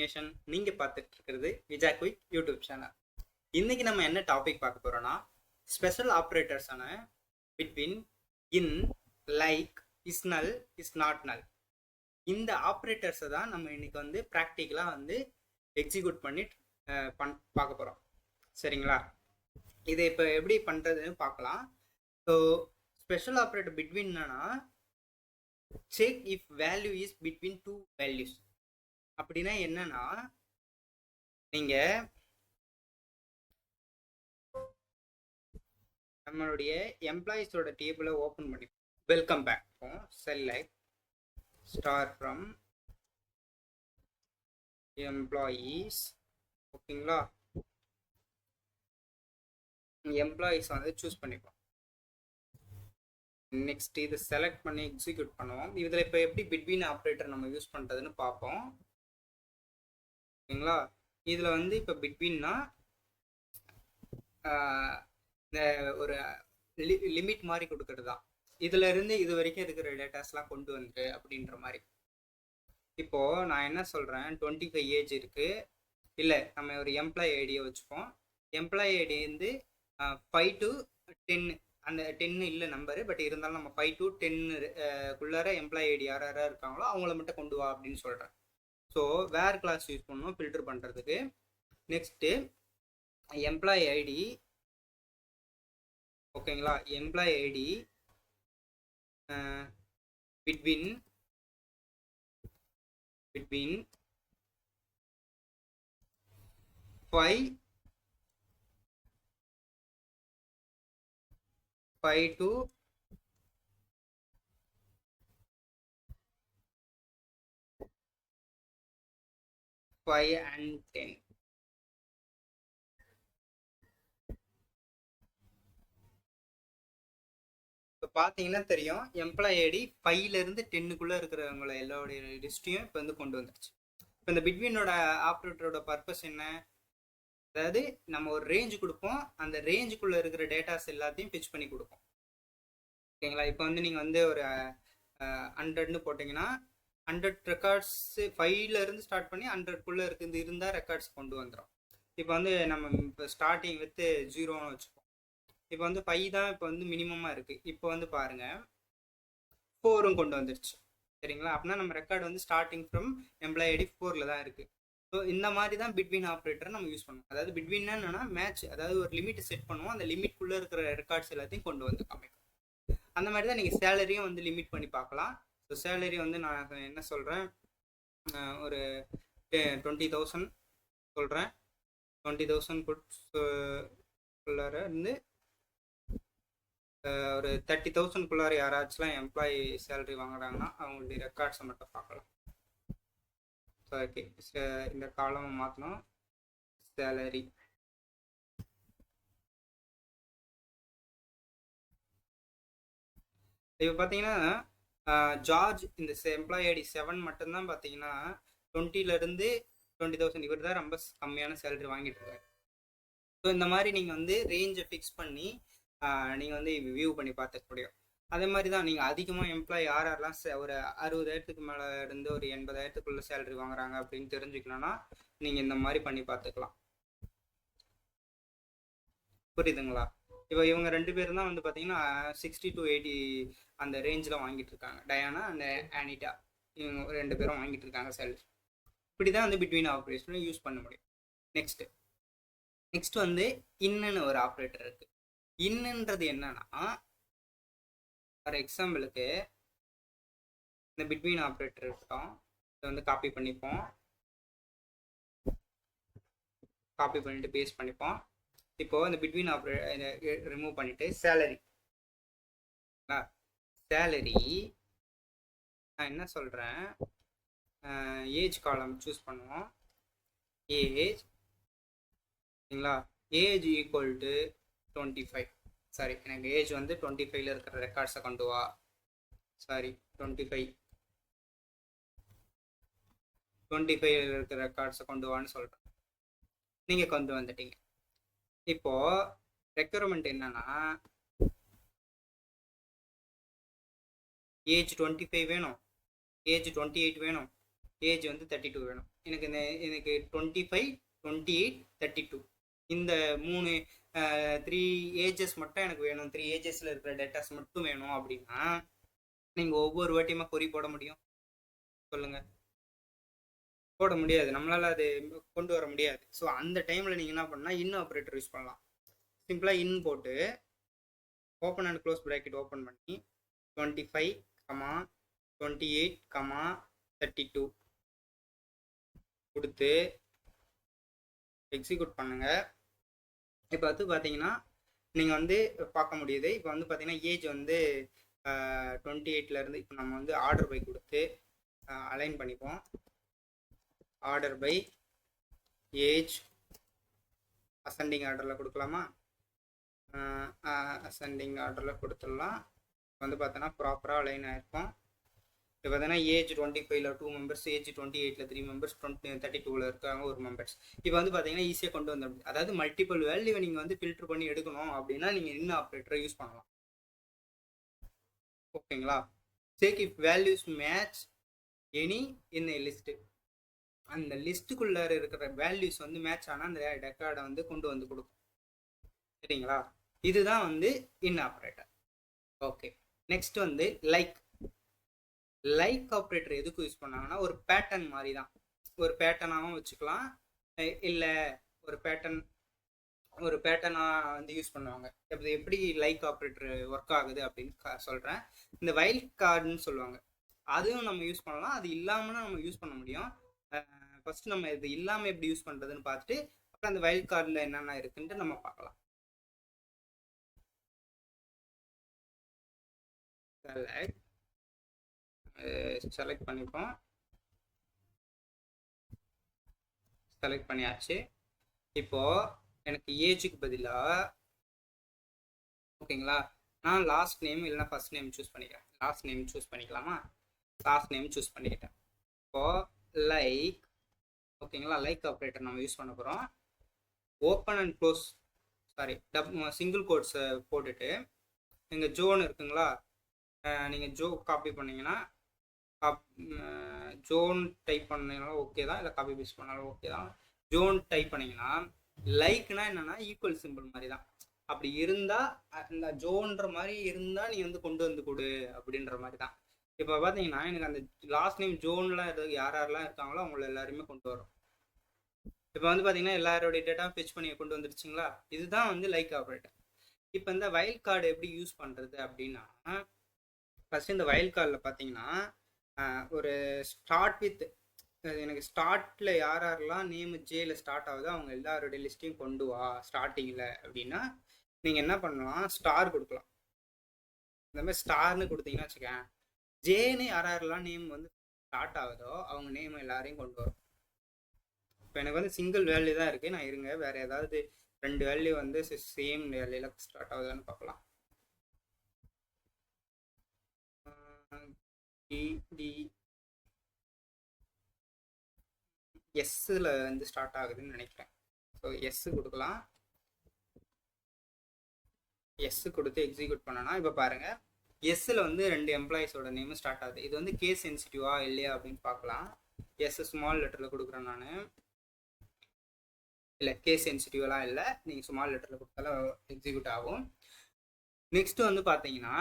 விக்னேஷன். நீங்க பார்த்துட்டு இருக்கிறது விஜா குயிக் யூடியூப் சேனல். இன்னைக்கு நம்ம என்ன டாபிக் பார்க்க போறோம்னா, ஸ்பெஷல் ஆப்ரேட்டர்ஸான between, in, like, is null, is not null, இந்த ஆப்ரேட்டர்ஸை தான் நம்ம இன்னைக்கு வந்து ப்ராக்டிக்கலாக வந்து எக்ஸிக்யூட் பண்ணி பார்க்க போகிறோம். சரிங்களா? இதை இப்போ எப்படி பண்ணுறதுன்னு பார்க்கலாம். ஸோ ஸ்பெஷல் ஆப்ரேட்டர் பிட்வீன் என்னன்னா, check if value is between two values. அப்படின்னா என்னன்னா, நீங்க நம்மளுடைய எம்ப்ளாயிஸோட டேபிளை ஓப்பன் பண்ணி welcome back select star from employees. ஓகேங்களா? எம்ப்ளாயீஸ் வந்து சூஸ் பண்ணிப்போம். நெக்ஸ்ட் இதை செலக்ட் பண்ணி எக்ஸிக்யூட் பண்ணுவோம். இதில் இப்போ எப்படி பிட்வீன் ஆப்ரேட்டர் நம்ம யூஸ் பண்ணுறதுன்னு பார்ப்போம். ஓகேங்களா? இதில் வந்து இப்போ பிட்வீன்னா இந்த ஒரு லிமிட் மாதிரி கொடுக்கறது தான். இதுல இருந்து இது வரைக்கும் இருக்கிற டேட்டாஸ்லாம் கொண்டு வந்துரு அப்படின்ற மாதிரி. இப்போ நான் என்ன சொல்றேன், 25 ஏஜ் இருக்கு. இல்லை, நம்ம ஒரு எம்ப்ளாயி ஐடியை வச்சுப்போம். எம்ப்ளாயி ஐடி வந்து 5 to 10, அந்த 10 இல்லை நம்பரு, பட் இருந்தாலும் நம்ம 5 to 10 குள்ளார எம்ப்ளாயி ஐடி யார் யாராக இருக்காங்களோ அவங்கள மட்டும் கொண்டு வா அப்படின்னு சொல்கிறேன். ஸோ வேர் கிளாஸ் யூஸ் பண்ணணும் ஃபில்டர் பண்ணுறதுக்கு. Next employee ID. ஓகேங்களா? Employee ID between 5 to 5 and 10. இப்போ பார்த்தீங்கன்னா தெரியும், எம்ப்ளாயி ஐடி 5லேருந்து 10க்குள்ளே இருக்கிறவங்கள எல்லாருடைய லிஸ்ட்டையும் இப்போ வந்து கொண்டு வந்துருச்சு. இப்போ இந்த பிட்வீனோட ஆப்ரேட்டரோட பர்பஸ் என்ன? அதாவது நம்ம ஒரு ரேஞ்சு கொடுப்போம், அந்த ரேஞ்சுக்குள்ளே இருக்கிற டேட்டாஸ் எல்லாத்தையும் பிச் பண்ணி கொடுப்போம். ஓகேங்களா? இப்போ வந்து நீங்கள் வந்து ஒரு 100ன்னு போட்டிங்கன்னா 100 ரெக்கார்ட்ஸ் 5லேருந்து ஸ்டார்ட் பண்ணி 100க்குள்ளே இருந்தால் ரெக்கார்ட்ஸ் கொண்டு வந்துடும். இப்போ வந்து நம்ம இப்போ ஸ்டார்டிங் வித் 0ன்னு வச்சுப்போம். இப்போ வந்து 5 தான் இப்போ வந்து மினிமமாக இருக்குது. இப்போ வந்து பாருங்கள் 4ம் கொண்டு வந்துருச்சு. சரிங்களா? அப்படின்னா நம்ம ரெக்கார்டு வந்து ஸ்டார்டிங் ஃப்ரம் எம்ப்ளாயி ஐடி 4ல் தான் இருக்குது. ஸோ இந்த மாதிரி தான் பிட்வீன் ஆப்ரேட்டரை நம்ம யூஸ் பண்ணுவோம். அதாவது பிட்வீன் என்னன்னா மேட்ச், அதாவது ஒரு லிமிட் செட் பண்ணுவோம், அந்த லிமிட்குள்ளே இருக்கிற ரெக்கார்ட்ஸ் எல்லாத்தையும் கொண்டு வந்து காமிக்கும். அந்த மாதிரி தான் நீங்கள் சேலரியும் வந்து லிமிட் பண்ணி பார்க்கலாம். ஸோ சேலரி வந்து நான் என்ன சொல்கிறேன், ஒரு 20,000 சொல்கிறேன். 20,000 குள்ளார இருந்து ஒரு 30,000 யாராச்சும் எம்ப்ளாயி சேலரி வாங்குறாங்கன்னா அவங்களுடைய ரெக்கார்ட்ஸை மட்டும் பார்க்கலாம். ஸோ ஓகே, இந்த காலமை மாற்றணும். சேலரி இப்போ பார்த்தீங்கன்னா ஜார்ஜ் இந்த எம்ப்ளாயி ஐடி 7 மட்டும்தான் பார்த்தீங்கன்னா 20லேருந்து 20,000 இவர் தான் ரொம்ப கம்மியான சேலரி வாங்கிட்டு இருக்காரு. ஸோ இந்த மாதிரி நீங்கள் வந்து ரேஞ்சை ஃபிக்ஸ் பண்ணி நீங்கள் வந்து வியூ பண்ணி பார்த்துக்க முடியும். அதே மாதிரி தான் நீங்கள் அதிகமாக எம்ப்ளாயி யாரெல்லாம் ஒரு 60,000க்கு மேலே இருந்து ஒரு 80,000க்குள்ள சேலரி வாங்குறாங்க அப்படின்னு தெரிஞ்சுக்கணும்னா நீங்கள் இந்த மாதிரி பண்ணி பார்த்துக்கலாம். புரியுதுங்களா? இப்போ இவங்க 2 பேரும் தான் வந்து பார்த்தீங்கன்னா 60 to 80 அந்த ரேஞ்சில் வாங்கிட்டு இருக்காங்க. டயானா அண்ட் ஆனிட்டா, இவங்க 2 பேரும் வாங்கிட்டு இருக்காங்க சேலரி. இப்படி தான் வந்து பிட்வீன் ஆப்ரேஷனை யூஸ் பண்ண முடியும். நெக்ஸ்ட் வந்து இன்னுன்னு ஒரு ஆப்ரேட்டர் இருக்குது. இன்னுன்றது என்னன்னா, ஃபார் எக்ஸாம்பிளுக்கு இந்த பிட்வீன் ஆப்ரேட்டர் இருக்கட்டும், இதை வந்து காப்பி பண்ணிப்போம். காப்பி பண்ணிட்டு பேஸ்ட் பண்ணிப்போம். இப்போது இந்த பிட்வீன் ஆப்ரேட்டர் ரிமூவ் பண்ணிவிட்டு சேலரி நான் என்ன சொல்கிறேன், ஏஜ் காலம் சூஸ் பண்ணுவோம். ஏஜ் சரிங்களா? Age equal to 25. சாரி, எனக்கு ஏஜ் வந்து 25ல் இருக்கிற ரெக்கார்ட்ஸை கொண்டு வா. சாரி, 25ல் இருக்கிற ரெக்கார்ட்ஸை கொண்டு வான்னு சொல்கிறேன். நீங்கள் கொண்டு வந்துட்டீங்க. இப்போது ரெக்யர்மெண்ட் என்னன்னா, ஏஜ் 25 வேணும், ஏஜ் 28 வேணும், ஏஜ் வந்து 32 வேணும். எனக்கு 25, 28, 32 இந்த 3 3 ஏஜஸ் மட்டும் எனக்கு வேணும். 3 ஏஜஸில் இருக்கிற டேட்டாஸ் மட்டும் வேணும் அப்படின்னா நீங்கள் ஒவ்வொரு வாட்டியுமா கொரி போட முடியும்? சொல்லுங்கள், போட முடியாது. நம்மளால் அது கொண்டு வர முடியாது. ஸோ அந்த டைமில் நீங்கள் என்ன பண்ணால் இன் ஆப்ரேட்டர் யூஸ் பண்ணலாம். சிம்பிளாக இன் போட்டு open and close bracket open பண்ணி 25, 28, 32 கொடுத்து எக்ஸிக்யூட் பண்ணுங்க. இப்போ வந்து பார்த்தீங்கன்னா நீங்கள் வந்து பார்க்க முடியுது. இப்போ வந்து பார்த்தீங்கன்னா ஏஜ் வந்து 28லேருந்து இப்போ நம்ம வந்து ஆர்டர் பை கொடுத்து அலைன் பண்ணிப்போம். ஆர்டர் பை ஏஜ் அசெண்டிங் ஆர்டரில் கொடுக்கலாமா? அசெண்டிங் ஆர்டரில் கொடுத்துடலாம். வந்து பார்த்தோன்னா ப்ராப்பராக அலைன் ஆகிருக்கும். இப்போ பார்த்தீங்கன்னா ஏஜ் 25ல் 2 மெம்பர்ஸ், ஏஜ் 28ல் 3 மெம்பர்ஸ், 32ல் இருக்காங்க ஒரு மெம்பர்ஸ். இப்போ வந்து பார்த்தீங்கன்னா ஈஸியாக கொண்டு வந்து, அதாவது மல்டிபிள் வேல்யூவை நீங்கள் வந்து ஃபில்டர் பண்ணி எடுக்கணும் அப்படின்னா நீங்கள் இன் ஆப்ரேட்டரை யூஸ் பண்ணலாம். ஓகேங்களா? Check if values match any in A list. அந்த லிஸ்ட்டுக்குள்ளே இருக்கிற வேல்யூஸ் வந்து மேட்ச் ஆனால் அந்த ரெக்கார்டை வந்து கொண்டு வந்து கொடுக்கும். சரிங்களா? இதுதான் வந்து இன் ஆப்ரேட்டர். ஓகே, நெக்ஸ்ட் வந்து லைக் ஆப்ரேட்டர் எதுக்கு யூஸ் பண்ணாங்கன்னா ஒரு பேட்டர்ன் மாதிரி தான். ஒரு பேட்டர்னாகவும் வச்சுக்கலாம், இல்லை ஒரு பேட்டர்னாக வந்து யூஸ் பண்ணுவாங்க. எப்படி லைக் ஆப்ரேட்டர் ஒர்க் ஆகுது அப்படின்னு சொல்கிறேன். இந்த வைல்ட் கார்டுன்னு சொல்லுவாங்க, அதுவும் நம்ம யூஸ் பண்ணலாம். அது இல்லாமல் நம்ம யூஸ் பண்ண முடியும். ஃபர்ஸ்ட் நம்ம இது இல்லாமல் எப்படி யூஸ் பண்ணுறதுன்னு பார்த்துட்டு அப்புறம் அந்த வைல்ட் கார்டில் என்னென்ன இருக்குன்ட்டு நம்ம பார்க்கலாம். செலக்ட் பண்ணிப்போம். செலக்ட் பண்ணியாச்சு. இப்போ எனக்கு ஏஜுக்கு பதிலாக ஓகேங்களா, நான் லாஸ்ட் நேம் இல்லைன்னா ஃபர்ஸ்ட் நேம் சூஸ் பண்ணிக்கிறேன். லாஸ்ட் நேம் சூஸ் பண்ணிக்கலாமா? லாஸ்ட் நேம் சூஸ் பண்ணிக்கிட்டேன். இப்போ லைக், ஓகேங்களா, லைக் ஆப்ரேட்டர் நம்ம யூஸ் பண்ண போகிறோம். Open and close, sorry, single கோட்ஸை போட்டுட்டு இங்கே ஜோன் இருக்குங்களா, நீங்கள் ஜோ காப்பி பண்ணிங்கன்னா ஜோன் டைப் பண்ணிங்கனாலும் ஓகே தான், இல்லை காப்பி பேஸ்ட் பண்ணாலும் ஓகே தான். ஜோன் டைப் பண்ணிங்கன்னா லைக்னா என்னென்னா ஈக்குவல் சிம்பிள் மாதிரி தான். அப்படி இருந்தால் அந்த ஜோன்ற மாதிரி இருந்தால் நீ வந்து கொண்டு வந்து கொடு அப்படின்ற மாதிரி தான். இப்போ பார்த்தீங்கன்னா எனக்கு அந்த லாஸ்ட் நேம் ஜோன்லாம் யாரெல்லாம் இருக்காங்களோ அவங்கள எல்லாருமே கொண்டு வரும். இப்போ வந்து பார்த்தீங்கன்னா எல்லாரோடைய டேட்டா ஃபெச் பண்ணி கொண்டு வந்துருச்சுங்களா. இதுதான் வந்து லைக் ஆப்ரேட்டர். இப்போ இந்த வைல்ட் கார்டு எப்படி யூஸ் பண்ணுறது அப்படின்னா, ஃபஸ்ட்டு இந்த வைல்ட் கார்டில் பார்த்தீங்கன்னா ஒரு ஸ்டார்ட் வித், எனக்கு ஸ்டார்ட்டில் யாரெல்லாம் நேம் ஜேல ஸ்டார்ட் ஆகுதோ அவங்க எல்லாருடைய லிஸ்ட்டையும் கொண்டு வா ஸ்டார்டிங்கில் அப்படின்னா நீங்கள் என்ன பண்ணலாம், ஸ்டார் கொடுக்கலாம். இந்த மாதிரி ஸ்டார்னு கொடுத்தீங்கன்னா வச்சுக்கேன், ஜேன்னு யாரெல்லாம் நேம் வந்து ஸ்டார்ட் ஆகுதோ அவங்க நேம் எல்லாரையும் கொண்டு வரும். இப்போ எனக்கு வந்து சிங்கிள் வேல்யூ தான் இருக்குது. நான் இருங்க வேறு ஏதாவது 2 வேல்யூ வந்து சேம் வேல்யூல ஸ்டார்ட் ஆகுதான்னு பார்க்கலாம். எஸ்ஸில் வந்து ஸ்டார்ட் ஆகுதுன்னு நினைக்கிறேன். ஸோ எஸ்ஸு கொடுக்கலாம். எஸ்ஸு கொடுத்து எக்ஸிக்யூட் பண்ணனா இப்போ பாருங்கள் எஸ்ஸில் வந்து 2 எம்ப்ளாயிஸோட நேம் ஸ்டார்ட் ஆகுது. இது வந்து கேஸ் சென்சிட்டிவா இல்லையா அப்படின்னு பார்க்கலாம். எஸ் ஸ்மால் லெட்டரில் கொடுக்குறேன் நான், இல்லை கேஸ் சென்சிட்டிவெலாம் இல்லை, நீங்கள் ஸ்மால் லெட்டரில் கொடுத்தாலும் எக்ஸிக்யூட் ஆகும். நெக்ஸ்ட்டு வந்து பார்த்தீங்கன்னா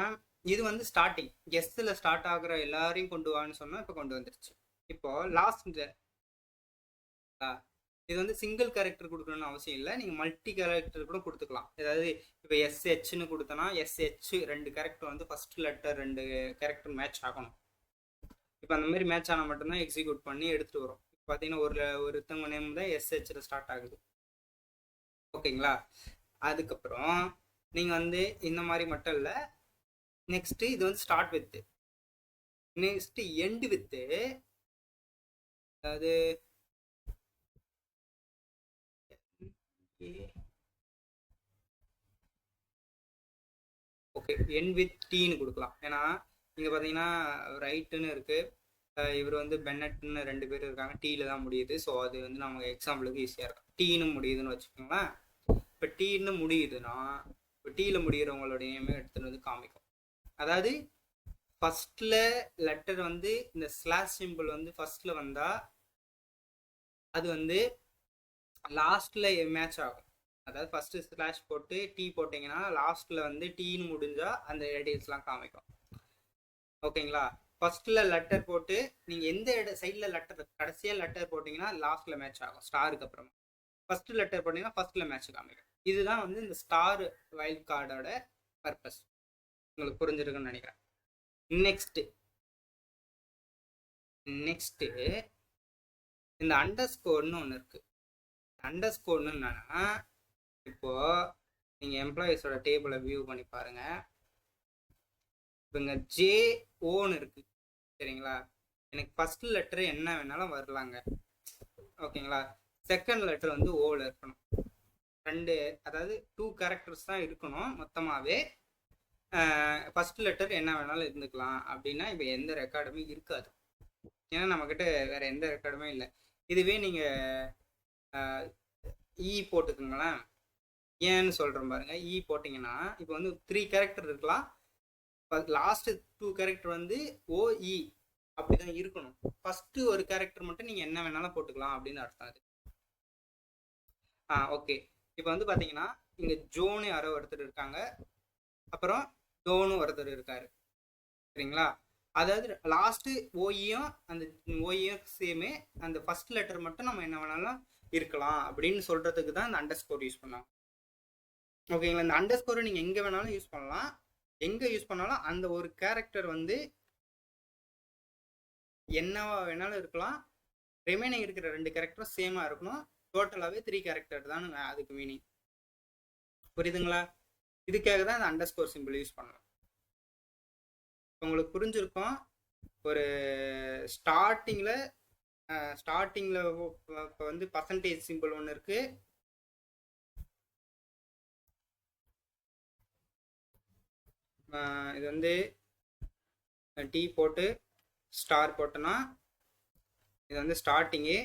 இது வந்து ஸ்டார்டிங், எஸ்ஸில் ஸ்டார்ட் ஆகுற எல்லாரையும் கொண்டு வான்னு சொன்னால் இப்போ கொண்டு வந்துருச்சு. இப்போது லாஸ்ட் இது வந்து சிங்கிள் கேரக்டர் கொடுக்கணும்னு அவசியம் இல்லை, நீங்கள் மல்டி கேரக்டர் கூட கொடுத்துக்கலாம். அதாவது இப்போ எஸ்ஹெச்னு கொடுத்தனா எஸ்ஹெச் 2 கேரக்டர் வந்து ஃபர்ஸ்ட் லெட்டர் 2 கேரக்டர் மேட்ச் ஆகணும். இப்போ அந்த மாதிரி மேட்ச் ஆனால் மட்டும்தான் எக்ஸிக்யூட் பண்ணி எடுத்துகிட்டு வரும். இப்போ பார்த்தீங்கன்னா ஒருத்தவங்க நேம் தான் எஸ்ஹெச்சில் ஸ்டார்ட் ஆகுது. ஓகேங்களா? அதுக்கப்புறம் நீங்கள் வந்து இந்த மாதிரி மட்டும் இல்லை, நெக்ஸ்ட்டு இது வந்து start with, next end with, அதாவது ஓகே என் வித் டீன்னு கொடுக்கலாம். ஏன்னா இங்கே பார்த்தீங்கன்னா ரைட்டுன்னு இருக்குது, இவர் வந்து பென்னட்னு 2 பேர் இருக்காங்க, டீயில் தான் முடியுது. ஸோ அது வந்து நமக்கு எக்ஸாம்பிளுக்கு ஈஸியாக இருக்கும். டீன்னு முடியுதுன்னு வச்சுக்கோங்களேன். இப்போ டீன்னு முடியுதுன்னா இப்போ டீயில் முடிகிறவங்களோட நேமே எடுத்துகிட்டு வந்து காமிக்கும். அதாவது ஃபர்ஸ்ட்ல லெட்டர் வந்து இந்த ஸ்லாஷ் சிம்பிள் வந்து ஃபர்ஸ்ட்ல வந்தா அது வந்து லாஸ்ட்ல மேட்ச் ஆகும். அதாவது ஃபர்ஸ்ட் ஸ்லாஷ் போட்டு டீ போட்டிங்கன்னா லாஸ்ட்ல வந்து டீன்னு முடிஞ்சா அந்த டீடைல்ஸ்லாம் காமிக்கும். ஓகேங்களா? ஃபர்ஸ்ட்ல லெட்டர் போட்டு நீங்க எந்த சைட்ல லெட்டர் கடைசியா லெட்டர் போட்டீங்கன்னா லாஸ்ட்ல மேட்ச் ஆகும் ஸ்டாருக்கு அப்புறமா. ஃபர்ஸ்ட் லெட்டர் போட்டீங்கன்னா ஃபர்ஸ்ட்ல மேட்ச் காமிக்கும். இதுதான் வந்து இந்த ஸ்டார் வைல்ட் கார்டோட பர்பஸ். உங்களுக்கு புரிஞ்சிருக்குன்னு நினைக்கிறேன். நெக்ஸ்ட் இந்த அண்டர்ஸ்கோர்னு ஒன்று இருக்கு. அண்டர்ஸ்கோர்னு என்னன்னா, இப்போ நீங்க எம்ப்ளாயிஸோட டேபிளை வியூ பண்ணி பாருங்க. இவங்க ஜேஓன்னு இருக்கு சரிங்களா. எனக்கு ஃபர்ஸ்ட் லெட்டர் என்ன வேணாலும் வரலாங்க. ஓகேங்களா. செகண்ட் லெட்டர் வந்து ஓல இருக்கணும். அதாவது 2 கேரக்டர்ஸ் தான் இருக்கணும் மொத்தமாகவே. ஃபர்ஸ்ட் லெட்டர் என்ன வேணாலும் இருந்துக்கலாம் அப்படின்னா இப்போ எந்த ரெக்கார்டுமே இருக்காது. ஏன்னா நம்மக்கிட்ட வேற எந்த ரெக்கார்டுமே இல்லை. இதுவே நீங்கள் இ போட்டுக்குங்களேன். ஏன்னு சொல்கிறேன் பாருங்க. இ போட்டிங்கன்னா இப்போ வந்து 3 கேரக்டர் இருக்கலாம். லாஸ்ட் 2 கேரக்டர் வந்து ஓஇ அப்படிதான் இருக்கணும். ஃபர்ஸ்ட் ஒரு கேரக்டர் மட்டும் நீங்கள் என்ன வேணாலும் போட்டுக்கலாம் அப்படின்னு அர்த்தம் அது. ஓகே. இப்போ வந்து பார்த்தீங்கன்னா இங்கே ஜோனு யாரோ ஒருத்தர் இருக்காங்க, அப்புறம் டோனு ஒருத்தர் இருக்காரு சரிங்களா. அதாவது லாஸ்ட் ஓஇயும் அந்த ஓஇயும் சேமே, அந்த ஃபர்ஸ்ட் லெட்டர் மட்டும் நம்ம என்ன வேணாலும் இருக்கலாம் அப்படின்னு சொல்றதுக்கு தான் இந்த அண்டர் ஸ்கோர் யூஸ் பண்ணலாம். ஓகேங்களா. இந்த அண்டர் ஸ்கோரை நீங்கள் எங்கே வேணாலும் யூஸ் பண்ணலாம். எங்கே யூஸ் பண்ணாலும் அந்த ஒரு கேரக்டர் வந்து என்னவா வேணாலும் இருக்கலாம். ரிமைனிங் இருக்கிற 2 கேரக்டரும் சேமாக இருக்கணும். டோட்டலாகவே 3 கேரக்டர் தான் அதுக்கு மீனிங். புரியுதுங்களா. இதுக்காக தான் இந்த அண்டர் ஸ்கோர் சிம்பிள் யூஸ் பண்ணலாம். உங்களுக்கு புரிஞ்சிருக்கும். ஒரு ஸ்டார்டிங்கில் இப்போ வந்து பர்சன்டேஜ் சிம்பிள் ஒன்று இருக்கு. இது வந்து டீ போட்டு ஸ்டார் போட்டோன்னா இது வந்து ஸ்டார்டிங்கு.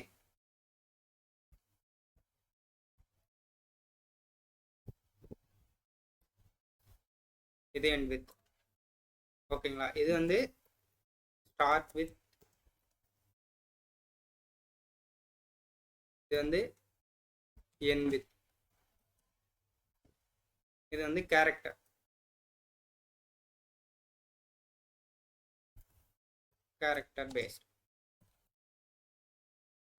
இது எண்ட் வித். ஓகேங்களா. இது வந்து ஸ்டார்ட் வித், இது வந்து என் வித், இது வந்து கேரக்டர் பேஸ்ட்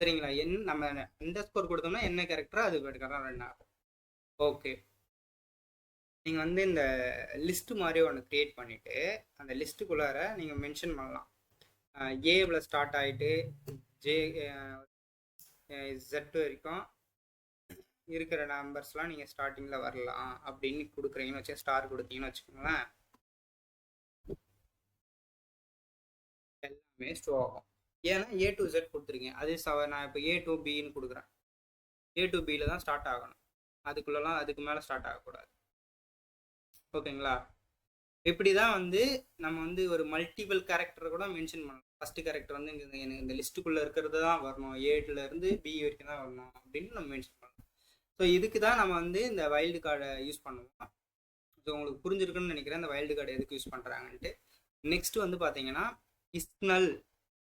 சரிங்களா. நம்ம அண்டர் ஸ்கோர் கொடுத்தோம்னா என்ன கேரக்டரோ அது ரன் ஆகும். ஓகே. நீங்கள் வந்து இந்த லிஸ்ட்டு மாதிரி ஒன்று க்ரியேட் பண்ணிவிட்டு அந்த லிஸ்ட்டுக்குள்ளார நீங்கள் மென்ஷன் பண்ணலாம். ஏவில் ஸ்டார்ட் ஆகிட்டு ஜெட் வரைக்கும் இருக்கிற நம்பர்ஸ்லாம் நீங்கள் ஸ்டார்டிங்கில் வரலாம் அப்படின்னு கொடுக்குறீங்கன்னு வச்சு ஸ்டார் கொடுத்தீங்கன்னு வச்சுக்கோங்களேன். எல்லாமே ஸ்டோ ஆகும். ஏன்னா A to Z கொடுத்துருக்கீங்க. அதே நான் இப்போ A to Bன்னு கொடுக்குறேன். A to Bயில் தான் ஸ்டார்ட் ஆகணும். அதுக்கு மேலே ஸ்டார்ட் ஆகக்கூடாது. ஓகேங்களா. இப்படி தான் வந்து நம்ம வந்து ஒரு மல்டிபிள் கேரக்டர் கூட மென்ஷன் பண்ணலாம். ஃபர்ஸ்ட் கேரக்டர் வந்து எனக்கு இந்த லிஸ்ட்டுக்குள்ளே இருக்கிறது தான் வரணும், ஏலேருந்து பி வரைக்கும் தான் வரணும் அப்படின்னு நம்ம மென்ஷன் பண்ணலாம். ஸோ இதுக்கு தான் நம்ம வந்து இந்த வைல்டு கார்டை யூஸ் பண்ணுவோம். ஸோ உங்களுக்கு புரிஞ்சிருக்குன்னு நினைக்கிறேன் இந்த வைல்டு கார்டு எதுக்கு யூஸ் பண்ணுறாங்கன்ட்டு. நெக்ஸ்ட் வந்து பார்த்தீங்கன்னா இஸ் நல்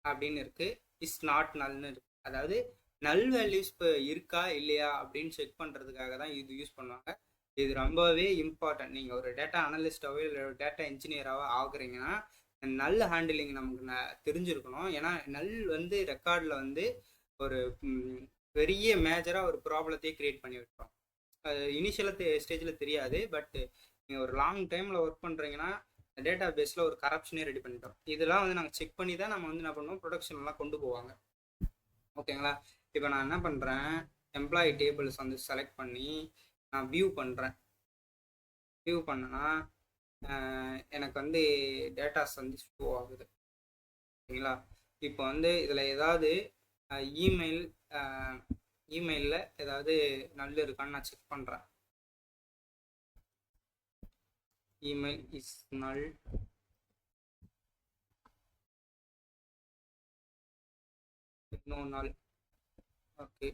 அப்படின்னு இருக்குது, இஸ் நாட் நல்னு இருக்குது. அதாவது நல் வேல்யூஸ் இப்போ இருக்கா இல்லையா அப்படின்னு செக் பண்ணுறதுக்காக தான் இது யூஸ் பண்ணுவாங்க. இது ரொம்பவே இம்பார்ட்டன்ட். நீங்கள் ஒரு டேட்டா அனலிஸ்டாவோ இல்லை ஒரு டேட்டா இன்ஜினியராகவோ ஆகுறீங்கன்னா நல் ஹேண்டிலிங் நமக்கு தெரிஞ்சிருக்கணும். ஏன்னா நல் வந்து ரெக்கார்டில் வந்து ஒரு பெரிய மேஜராக ஒரு ப்ராப்ளத்தையே க்ரியேட் பண்ணி விட்டுரும். அது இனிஷியலாக ஸ்டேஜில் தெரியாது, பட் நீங்கள் ஒரு லாங் டைமில் ஒர்க் பண்ணுறீங்கன்னா டேட்டா பேஸில் ஒரு கரப்ஷனே ரெடி பண்ணிட்டோம். இதெல்லாம் வந்து நாங்கள் செக் பண்ணி தான் நம்ம வந்து என்ன பண்ணுவோம், ப்ரொடக்ஷன்லாம் கொண்டு போவாங்க. ஓகேங்களா. இப்போ நான் என்ன பண்ணுறேன், எம்ப்ளாயி டேபிள்ஸ் வந்து செலக்ட் பண்ணி நான் வியூ பண்ணுறேன். வியூ பண்ணனா எனக்கு வந்து டேட்டாஸ் வந்து ஷோ ஆகுது. ஓகேங்களா. இப்போ வந்து இதில் ஏதாவது இமெயிலில் ஏதாவது நல்ல இருக்கான்னு நான் செக் பண்ணுறேன். இமெயில் இஸ் நல், நோ நல். ஓகே.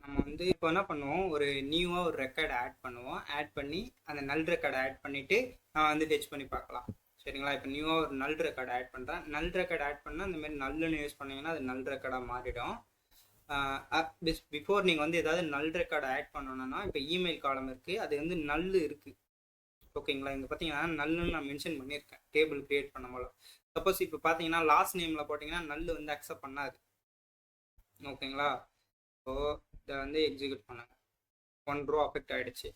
நம்ம வந்து இப்போ என்ன பண்ணுவோம், ஒரு நியூவாக ஒரு ரெக்கார்டை ஆட் பண்ணுவோம். ஆட் பண்ணி அந்த நல் ரெக்கார்டை ஆட் பண்ணிவிட்டு நான் வந்து டெச் பண்ணி பார்க்கலாம். சரிங்களா? இப்போ நியூவாக ஒரு நல் ரெக்கார்ட் ஆட் பண்ணுறேன். நல் ரெக்கார்ட் ஆட் பண்ணால் இந்த மாதிரி நல்லுன்னு யூஸ் பண்ணிங்கன்னா அது நல் ரெக்கார்டாக மாறிடும். பிஃபோர் நீங்கள் வந்து ஏதாவது நல் ரெக்கார்டு ஆட் பண்ணணும்னா இப்போ இமெயில் காலம் இருக்குது, அது வந்து நல் இருக்குது. ஓகேங்களா? இங்கே பார்த்தீங்கன்னா நல்லுன்னு நான் மென்ஷன் பண்ணியிருக்கேன் டேபிள் கிரியேட் பண்ணும்போது. சப்போஸ் இப்போ பார்த்தீங்கன்னா லாஸ்ட் நேமில் போட்டிங்கன்னா நல் வந்து அக்செப்ட் பண்ணாது. ஓகேங்களா? ஸோ இதை வந்து எக்ஸிக்யூட் பண்ணுங்க. 1 ரோ அஃபெக்ட் ஆகிடுச்சு.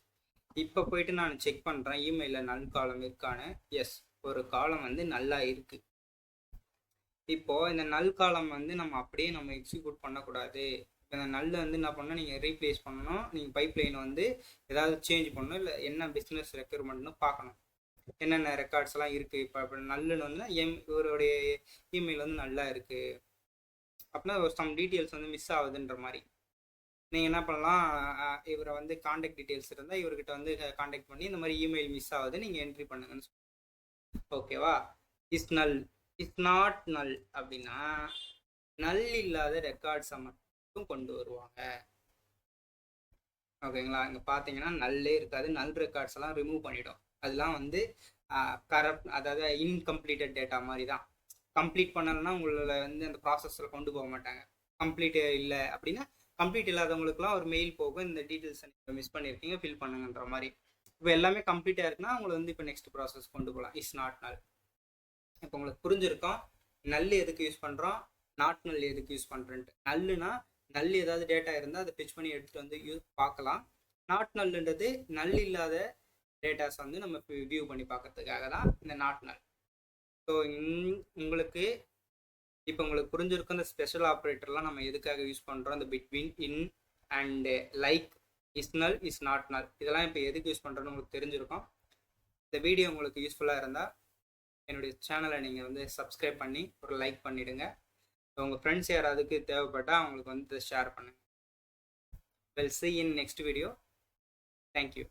இப்போ போயிட்டு நான் செக் பண்ணுறேன் இமெயிலில் நல் காலம் இருக்கான்னு. எஸ், ஒரு காலம் வந்து நல்லா இருக்குது. இப்போது இந்த நல் காலம் வந்து நம்ம அப்படியே நம்ம எக்ஸிக்யூட் பண்ணக்கூடாது. இப்போ இந்த நல் வந்து என்ன பண்ணணும், நீங்கள் ரீப்ளேஸ் பண்ணணும். நீங்கள் பைப்லைன் வந்து ஏதாவது சேஞ்ச் பண்ணணும், இல்லை என்ன பிஸ்னஸ் ரெக்யூர்மெண்ட்னு பார்க்கணும், என்னென்ன ரெக்கார்ட்ஸ்லாம் இருக்குது. இப்போ நல்லுன்னு வந்து இவருடைய இமெயில் வந்து நல்லா இருக்குது அப்படின்னா ஒரு சம் டீட்டெயில்ஸ் வந்து மிஸ் ஆகுதுன்ற மாதிரி நீங்கள் என்ன பண்ணலாம், இவரை வந்து காண்டாக்ட் டீட்டெயில்ஸ் இருந்தால் இவர்கிட்ட வந்து காண்டாக்ட் பண்ணி இந்த மாதிரி இமெயில் மிஸ் ஆகுது நீங்கள் என்ட்ரி பண்ணுங்கன்னு ஓகேவா? இஸ் நல் இஸ் நாட் நல் அப்படின்னா நல் இல்லாத ரெக்கார்ட்ஸை மட்டும் கொண்டு வருவாங்க. ஓகேங்களா? இங்கே பார்த்தீங்கன்னா நல்லே இருக்காது, நல் ரெக்கார்ட்ஸ் எல்லாம் ரிமூவ் பண்ணிடும். அதெல்லாம் வந்து கரப்ட், அதாவது இன்கம்ப்ளீட்டட் டேட்டா மாதிரி தான். கம்ப்ளீட் பண்ணலைன்னா உங்களை வந்து அந்த ப்ராசஸில் கொண்டு போக மாட்டாங்க. கம்ப்ளீட் இல்லை அப்படின்னா கம்ப்ளீட் இல்லாதவங்களுக்குலாம் ஒரு மெயில் போகும், இந்த டீட்டெயில்ஸை நீங்கள் மிஸ் பண்ணியிருக்கீங்க ஃபில் பண்ணுங்கன்ற மாதிரி. இப்போ எல்லாமே கம்ப்ளீட்டாக இருக்குன்னா உங்களை வந்து இப்போ நெக்ஸ்ட் ப்ராசஸ் கொண்டு போகலாம். இஸ் நாட் நல். இப்போ உங்களுக்கு புரிஞ்சிருக்கோம் நல் எதுக்கு யூஸ் பண்ணுறோம், நாட் நல் எதுக்கு யூஸ் பண்ணுறேன்ட்டு. நல்லுனா நல் ஏதாவது டேட்டா இருந்தால் அதை பிச் பண்ணி எடுத்துகிட்டு வந்து பார்க்கலாம். நாட் நல்லுன்றது நல் இல்லாத டேட்டாஸ் வந்து நம்ம வியூ பண்ணி பார்க்கறதுக்காக தான் இந்த நாட் நல். ஸோ உங்களுக்கு இப்போ உங்களுக்கு புரிஞ்சிருக்கும் இந்த ஸ்பெஷல் ஆப்ரேட்டர்லாம் நம்ம எதுக்காக யூஸ் பண்ணுறோம். இந்த between, in and like, is null, is not நல், இதெல்லாம் இப்போ எதுக்கு யூஸ் பண்ணுறோன்னு உங்களுக்கு தெரிஞ்சிருக்கும். இந்த வீடியோ உங்களுக்கு யூஸ்ஃபுல்லாக இருந்தால் என்னுடைய சேனலை நீங்கள் வந்து சப்ஸ்கிரைப் பண்ணி ஒரு லைக் பண்ணிவிடுங்க. உங்கள் ஃப்ரெண்ட்ஸ் யாராவதுக்கு தேவைப்பட்டால் அவங்களுக்கு வந்து ஷேர் பண்ணுங்கள். We'll see in next video. Thank you.